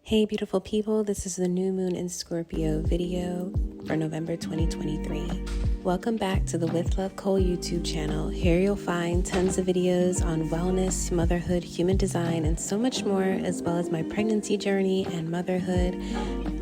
Hey beautiful people, this is the new moon in Scorpio video for November 2023. Welcome back to the With Love Cole YouTube channel. Here you'll find tons of videos on wellness, motherhood, human design, and so much more, as well as my pregnancy journey and motherhood,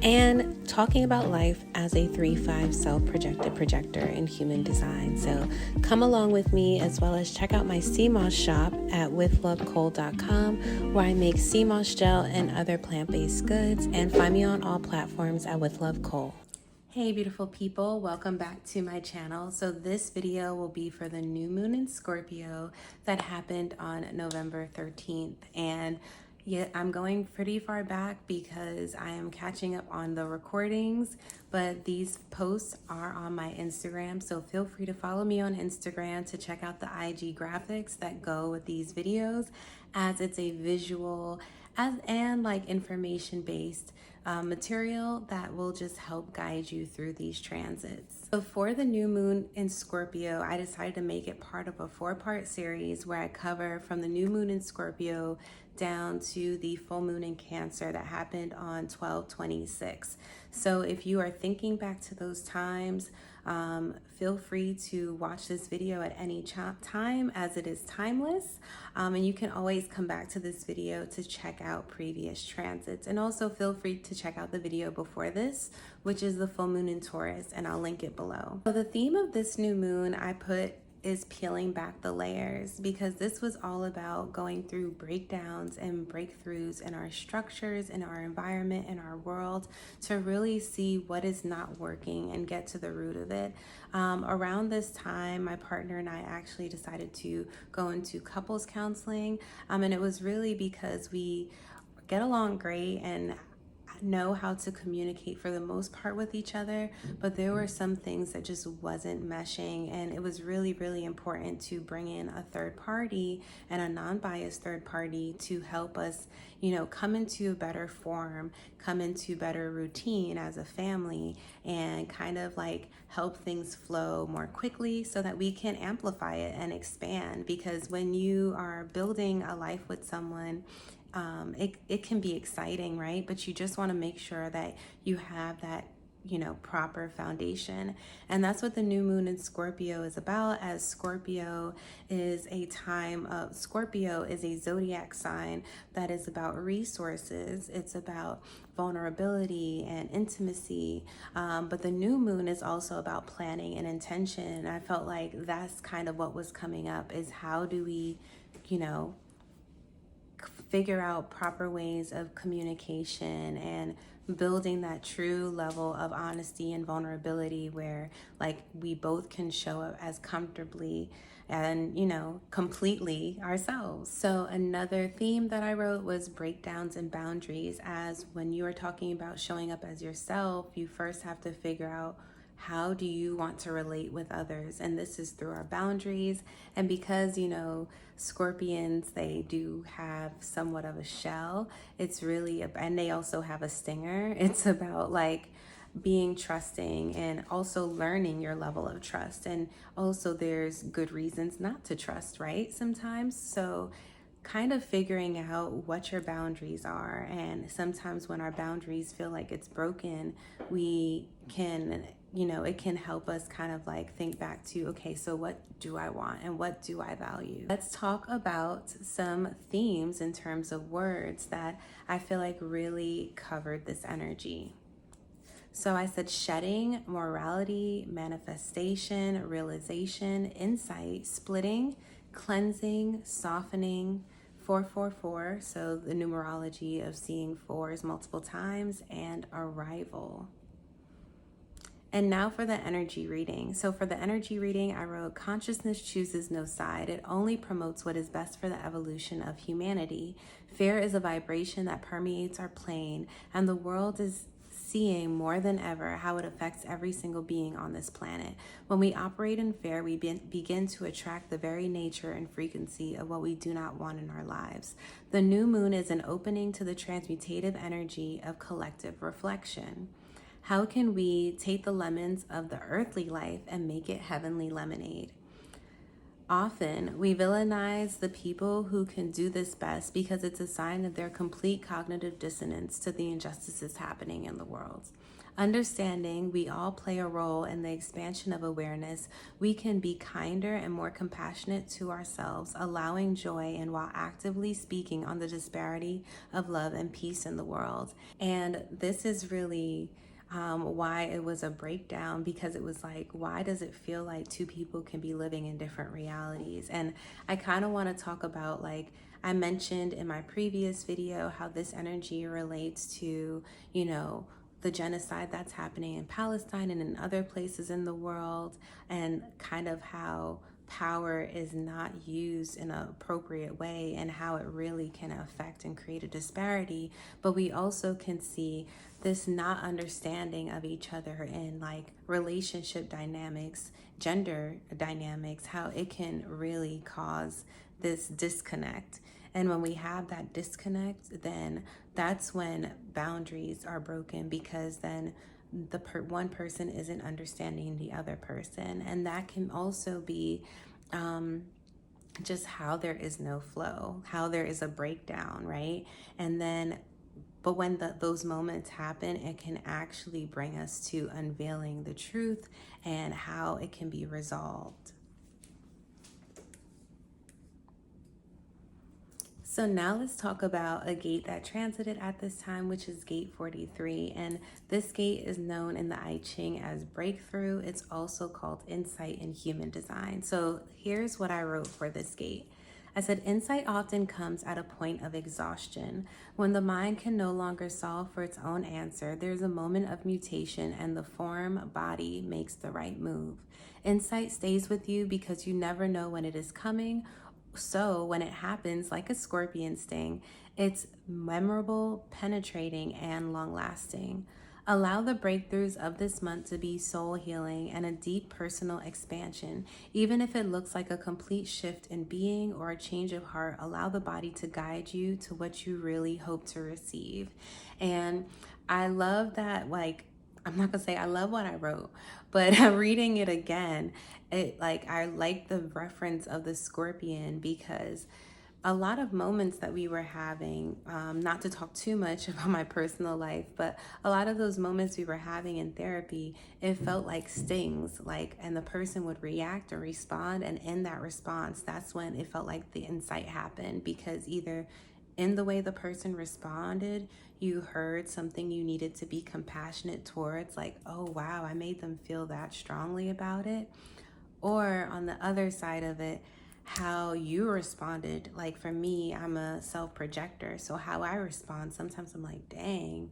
and talking about life as a 3/5 self-projected projector in human design. So come along with me, as well as check out my sea moss shop at withlovecole.com, where I make sea moss gel and other plant-based goods, and find me on all platforms at With Love Cole. Hey beautiful people, welcome back to my channel. So this video will be for the new moon in Scorpio that happened on November 13th. And yeah, I'm going pretty far back because I am catching up on the recordings, but these posts are on my Instagram. So feel free to follow me on Instagram to check out the IG graphics that go with these videos, as it's a visual and like information based material that will just help guide you through these transits. So for the new moon in Scorpio, I decided to make it part of a 4-part series where I cover from the new moon in Scorpio down to the full moon in Cancer that happened on 12/26. So if you are thinking back to those times, feel free to watch this video at any time, as it is timeless, and you can always come back to this video to check out previous transits. And also feel free to check out the video before this, which is the full moon in Taurus, and I'll link it below. So the theme of this new moon I put is peeling back the layers, because this was all about going through breakdowns and breakthroughs in our structures, in our environment, in our world, to really see what is not working and get to the root of it. Around this time, my partner and I actually decided to go into couples counseling, and it was really because we get along great and know how to communicate for the most part with each other, but there were some things that just wasn't meshing, and it was really important to bring in a third party and a non-biased third party to help us, come into a better form, come into better routine as a family, and kind of like help things flow more quickly so that we can amplify it and expand. Because when you are building a life with someone, it can be exciting, right? But you just want to make sure that you have that, proper foundation. And that's what the new moon in Scorpio is about, as Scorpio is a zodiac sign that is about resources. It's about vulnerability and intimacy. But the new moon is also about planning and intention. And I felt like that's kind of what was coming up, is how do we, figure out proper ways of communication and building that true level of honesty and vulnerability, where like we both can show up as comfortably and completely ourselves. So another theme that I wrote was breakdowns and boundaries, as when you are talking about showing up as yourself, you first have to figure out, how do you want to relate with others? And this is through our boundaries. And because, Scorpions, they do have somewhat of a shell. It's really, and they also have a stinger. It's about like being trusting and also learning your level of trust. And also there's good reasons not to trust, right? Sometimes. So kind of figuring out what your boundaries are. And sometimes when our boundaries feel like it's broken, we can, it can help us kind of like think back to, okay, so what do I want and what do I value? Let's talk about some themes in terms of words that I feel like really covered this energy. So I said shedding, morality, manifestation, realization, insight, splitting, cleansing, softening, 444, so the numerology of seeing fours multiple times, and arrival. And now for the energy reading. So for the energy reading, I wrote, consciousness chooses no side. It only promotes what is best for the evolution of humanity. Fear is a vibration that permeates our plane, and the world is seeing more than ever how it affects every single being on this planet. When we operate in fear, we begin to attract the very nature and frequency of what we do not want in our lives. The new moon is an opening to the transmutative energy of collective reflection. How can we take the lemons of the earthly life and make it heavenly lemonade? Often, we villainize the people who can do this best because it's a sign of their complete cognitive dissonance to the injustices happening in the world. Understanding we all play a role in the expansion of awareness, we can be kinder and more compassionate to ourselves, allowing joy and while actively speaking on the disparity of love and peace in the world. And this is really why it was a breakdown, because it was like, why does it feel like two people can be living in different realities? And I kind of want to talk about, like I mentioned in my previous video, how this energy relates to, you know, the genocide that's happening in Palestine and in other places in the world, and kind of how power is not used in an appropriate way and how it really can affect and create a disparity. But we also can see this not understanding of each other in like relationship dynamics, gender dynamics, how it can really cause this disconnect. And when we have that disconnect, then that's when boundaries are broken, because then one person isn't understanding the other person. And that can also be just how there is no flow, how there is a breakdown, right? And then, but when those moments happen, it can actually bring us to unveiling the truth and how it can be resolved. So now let's talk about a gate that transited at this time, which is gate 43. And this gate is known in the I Ching as breakthrough. It's also called insight in human design. So here's what I wrote for this gate. I said, insight often comes at a point of exhaustion. When the mind can no longer solve for its own answer, there's a moment of mutation and the form body makes the right move. Insight stays with you because you never know when it is coming. So when it happens, like a scorpion sting, it's memorable, penetrating, and long-lasting. Allow the breakthroughs of this month to be soul healing and a deep personal expansion. Even if it looks like a complete shift in being or a change of heart, allow the body to guide you to what you really hope to receive. And I love that, like, I'm not gonna say I love what I wrote, but reading it again, I like the reference of the scorpion, because a lot of moments that we were having, not to talk too much about my personal life, but a lot of those moments we were having in therapy, it felt like stings, and the person would react or respond, and in that response, that's when it felt like the insight happened, because either in the way the person responded, you heard something you needed to be compassionate towards, like, oh wow, I made them feel that strongly about it. Or on the other side of it, how you responded. Like for me, I'm a self-projector, so how I respond, sometimes I'm like, dang,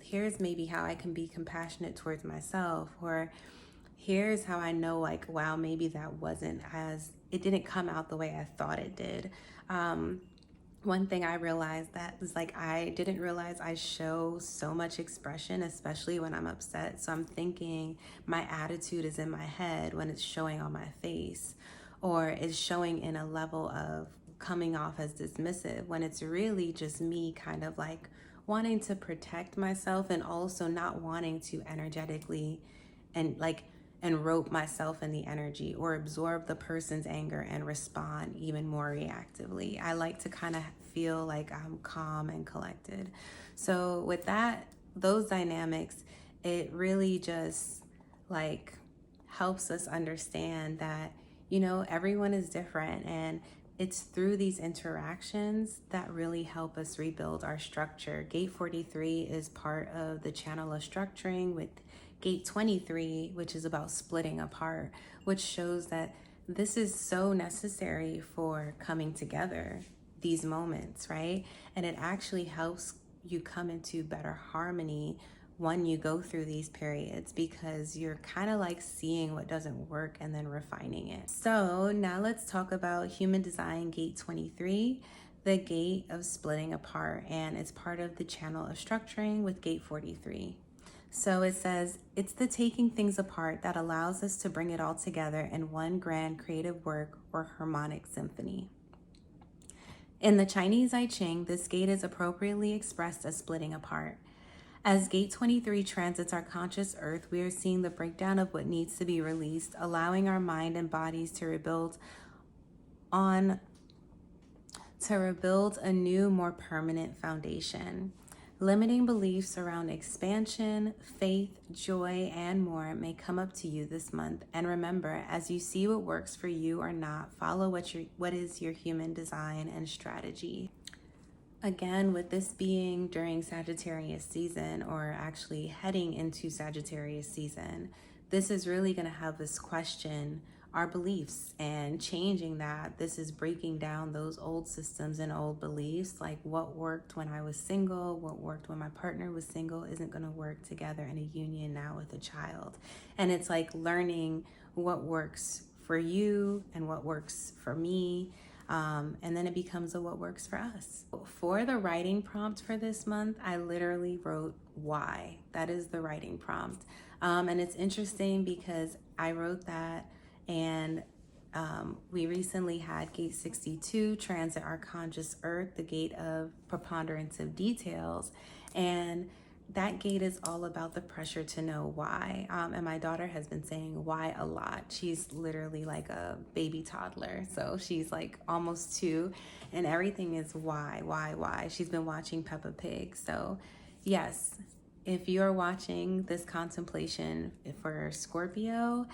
here's maybe how I can be compassionate towards myself, or here's how I know, like, wow, maybe that it didn't come out the way I thought it did. One thing I realized that is, like, I didn't realize I show so much expression, especially when I'm upset. So I'm thinking my attitude is in my head when it's showing on my face, or is showing in a level of coming off as dismissive, when it's really just me kind of like wanting to protect myself, and also not wanting to energetically and rope myself in the energy or absorb the person's anger and respond even more reactively. I like to kind of feel like I'm calm and collected. So with those dynamics, it really just like helps us understand that, everyone is different, and it's through these interactions that really help us rebuild our structure. Gate 43 is part of the channel of structuring, with Gate 23, which is about splitting apart, which shows that this is so necessary for coming together, these moments, right? And it actually helps you come into better harmony when you go through these periods, because you're kind of like seeing what doesn't work and then refining it. So now let's talk about Human Design Gate 23, the gate of splitting apart, and it's part of the channel of structuring with Gate 43. So it says, it's the taking things apart that allows us to bring it all together in one grand creative work or harmonic symphony. In the Chinese I Ching, this gate is appropriately expressed as splitting apart. As Gate 23 transits our conscious earth, we are seeing the breakdown of what needs to be released, allowing our mind and bodies to rebuild a new, more permanent foundation. Limiting beliefs around expansion, faith, joy, and more may come up to you this month. And remember, as you see what works for you or not, follow what is your human design and strategy. Again, with this being during Sagittarius season, or actually heading into Sagittarius season, this is really going to have us question our beliefs and changing that. This is breaking down those old systems and old beliefs, like what worked when I was single, what worked when my partner was single isn't going to work together in a union now with a child. And it's like learning what works for you and what works for me. And then it becomes what works for us. For the writing prompt for this month, I literally wrote why. That is the writing prompt. And it's interesting because I wrote that, and we recently had Gate 62 transit our conscious earth, the gate of preponderance of details. And that gate is all about the pressure to know why. And my daughter has been saying why a lot. She's literally like a baby toddler. So she's like almost 2, and everything is why. She's been watching Peppa Pig. So yes, if you're watching this contemplation for Scorpio,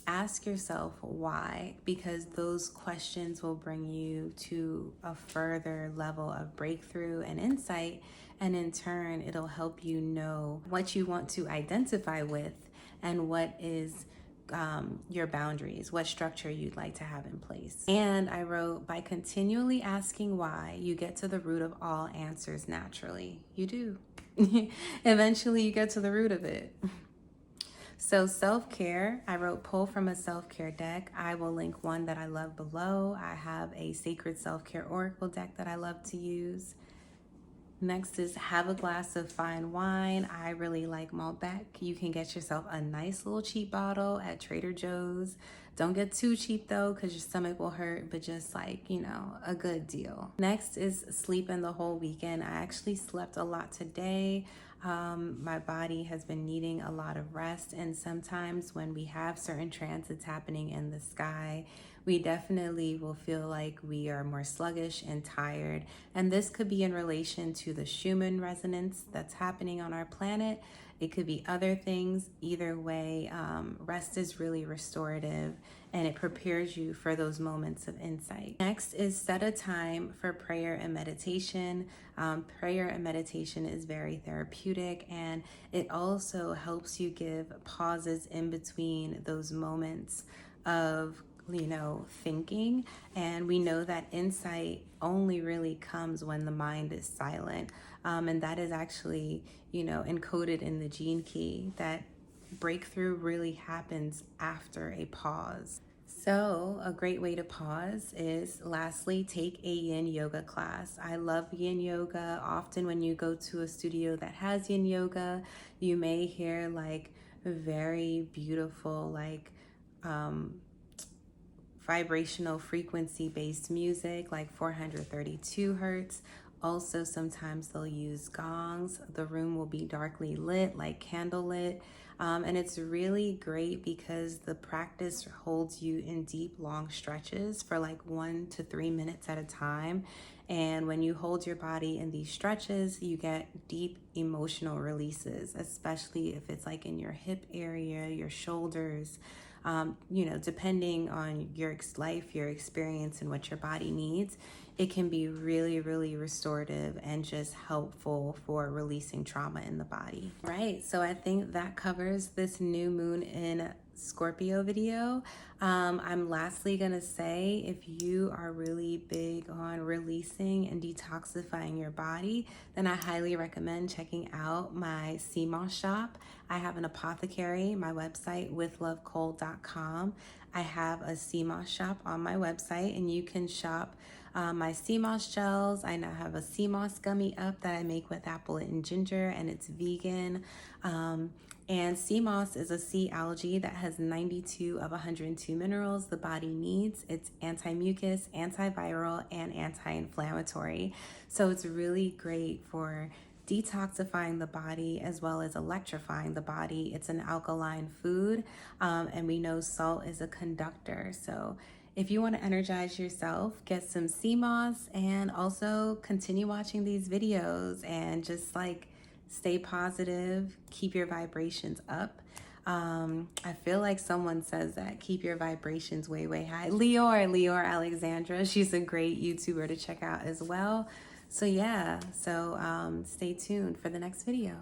ask yourself why, because those questions will bring you to a further level of breakthrough and insight. And in turn, it'll help you know what you want to identify with and what is your boundaries, what structure you'd like to have in place. And I wrote, by continually asking why, you get to the root of all answers naturally. You do. Eventually, you get to the root of it. So self-care, I wrote pull from a self-care deck. I will link one that I love below. I have a sacred self-care oracle deck that I love to use. Next is have a glass of fine wine. I really like Malbec. You can get yourself a nice little cheap bottle at Trader Joe's. Don't get too cheap though, because your stomach will hurt, but just like, you know, a good deal. Next is sleeping the whole weekend. I actually slept a lot today. My body has been needing a lot of rest, and sometimes when we have certain transits happening in the sky, we definitely will feel like we are more sluggish and tired. And this could be in relation to the Schumann resonance that's happening on our planet. It could be other things. Either way, rest is really restorative, and it prepares you for those moments of insight. Next is set a time for prayer and meditation. Prayer and meditation is very therapeutic, and it also helps you give pauses in between those moments of thinking. And we know that insight only really comes when the mind is silent. And that is actually, encoded in the gene key, that breakthrough really happens after a pause. So a great way to pause is, lastly, take a yin yoga class. I love yin yoga. Often when you go to a studio that has yin yoga, you may hear like very beautiful, like vibrational frequency based music, like 432 hertz. Also, sometimes they'll use gongs. The room will be darkly lit, like candlelit. And it's really great because the practice holds you in deep, long stretches for like 1 to 3 minutes at a time. And when you hold your body in these stretches, you get deep emotional releases, especially if it's like in your hip area, your shoulders. Depending on your life, your experience, and what your body needs, it can be really, really restorative and just helpful for releasing trauma in the body. Right, so I think that covers this new moon in Scorpio video. I'm lastly gonna say, if you are really big on releasing and detoxifying your body, then I highly recommend checking out my sea moss shop. I have an apothecary, my website, withlovecole.com. I have a sea moss shop on my website, and you can shop my sea moss gels. I now have a sea moss gummy up that I make with apple and ginger, and it's vegan. And sea moss is a sea algae that has 92 of 102 minerals the body needs. It's anti-mucus, antiviral, and anti-inflammatory. So it's really great for detoxifying the body as well as electrifying the body. It's an alkaline food, and we know salt is a conductor. So if you want to energize yourself, get some sea moss and also continue watching these videos and just like stay positive, keep your vibrations up. I feel like someone says that, keep your vibrations way, way high. Leor Alexandra, she's a great YouTuber to check out as well. So yeah, so stay tuned for the next video.